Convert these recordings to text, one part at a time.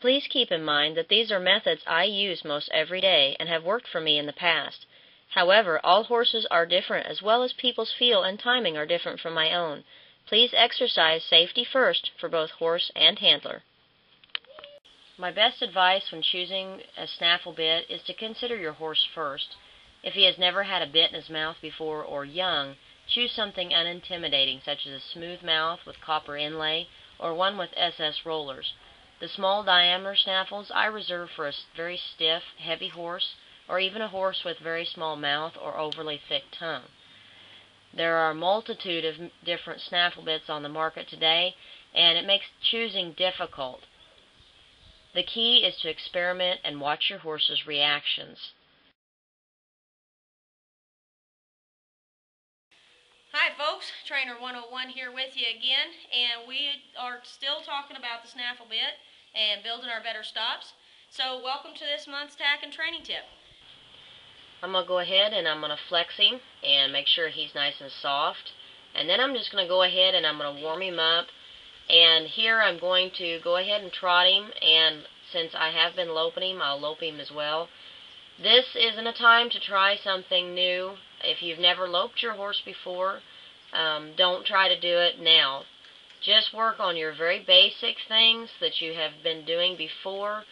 Please keep in mind that these are methods I use most every day and have worked for me in the past. However, all horses are different, as well as people's feel and timing are different from my own. Please exercise safety first for both horse and handler. My best advice when choosing a snaffle bit is to consider your horse first. If he has never had a bit in his mouth before or young, choose something unintimidating, such as a smooth mouth with copper inlay or one with SS rollers. The small diameter snaffles I reserve for a very stiff, heavy horse, or even a horse with very small mouth or overly thick tongue. There are a multitude of different snaffle bits on the market today, and it makes choosing difficult. The key is to experiment and watch your horse's reactions. Hi folks, Trainer 101 here with you again, and we are still talking about the snaffle bit and building our better stops. So welcome to this month's tack and training tip. I'm going to go ahead and I'm going to flex him and make sure he's nice and soft. And then I'm just going to go ahead and I'm going to warm him up. And here I'm going to go ahead and trot him, and since I have been loping him, I'll lope him as well. This isn't a time to try something new. If you've never loped your horse before, don't try to do it now. Just work on your very basic things that you have been doing before,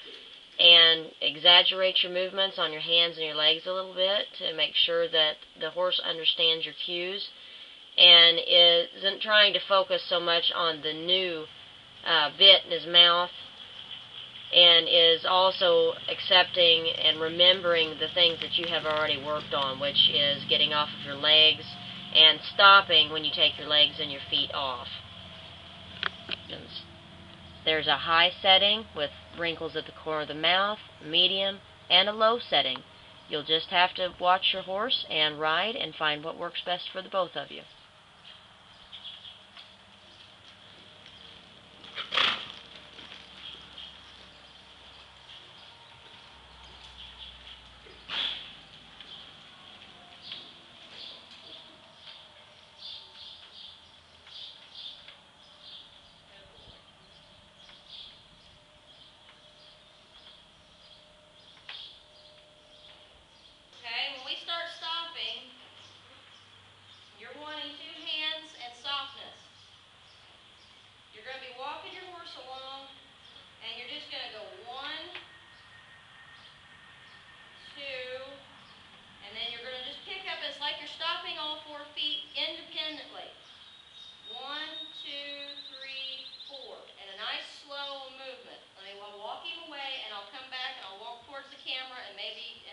and exaggerate your movements on your hands and your legs a little bit to make sure that the horse understands your cues and isn't trying to focus so much on the new bit in his mouth, and is also accepting and remembering the things that you have already worked on, which is getting off of your legs and stopping when you take your legs and your feet off. There's a high setting with wrinkles at the corner of the mouth, medium, and a low setting. You'll just have to watch your horse and ride and find what works best for the both of you. When we start stopping, you're wanting two hands and softness. You're going to be walking your horse along, and you're just going to go 1, 2, and then you're going to just pick up. It's like you're stopping all 4 feet independently. 1, 2, 3, 4, and a nice slow movement. I'll walk him away, and I'll come back, and I'll walk towards the camera, and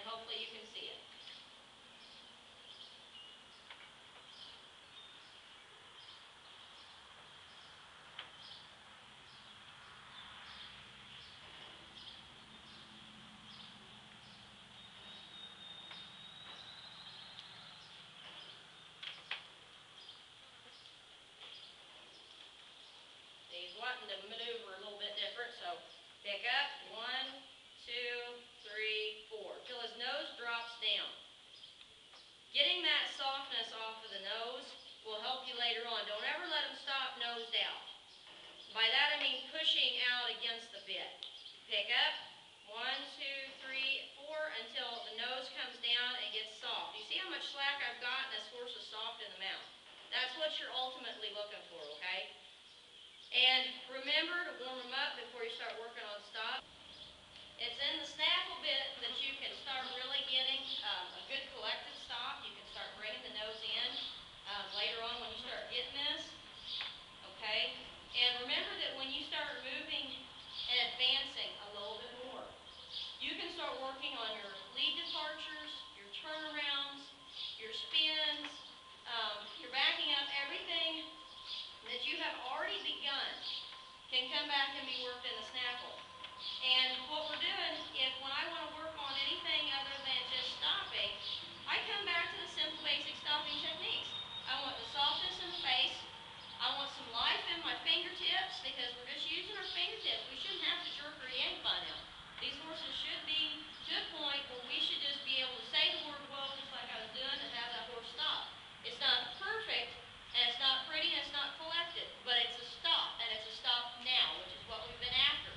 hopefully you can see it. He's wanting to maneuver a little bit different, so pick up, 1, 2, 3, 4, till his nose drops down. Getting that softness off of the nose will help you later on. Don't ever let him stop nosed out. By that I mean pushing out against the bit. Pick up, 1, 2, 3, 4, until the nose comes down and gets soft. You see how much slack I've got, and this horse is soft in the mouth. That's what you're ultimately looking for, okay? And remember to warm them up before you start working on stop. It's in the snaffle bit that you can start really getting a good collective stop. You can start bringing the nose in later on when you start getting this. Okay? And remember that when you start moving and advancing a little bit more, you can start working on your lead departures, your turnarounds, your spins, your backing up, everything that you have already begun can come back and be worked in the snaffle. And what we're doing, when I want to work on anything other than just stopping, I come back to the simple basic stopping techniques. I want the softness in the face. I want some life in my fingertips, because we're just using our fingertips. We shouldn't have to jerk or yank by now. These horses should be to a point where we should just be able to say the word whoa just like I was doing and have that horse stop. It's not perfect, and it's not pretty, and it's not collected, but it's a stop, and it's a stop now, which is what we've been after.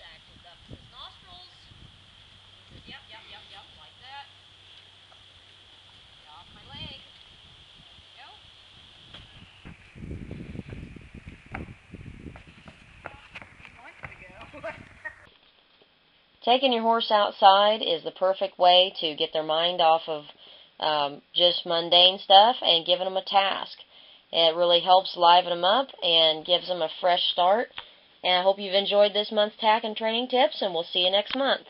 Actions up his nostrils. Yep, like that. Get off my leg. There you go. Taking your horse outside is the perfect way to get their mind off of just mundane stuff and giving them a task. It really helps liven them up and gives them a fresh start. And I hope you've enjoyed this month's tack and training tips, and we'll see you next month.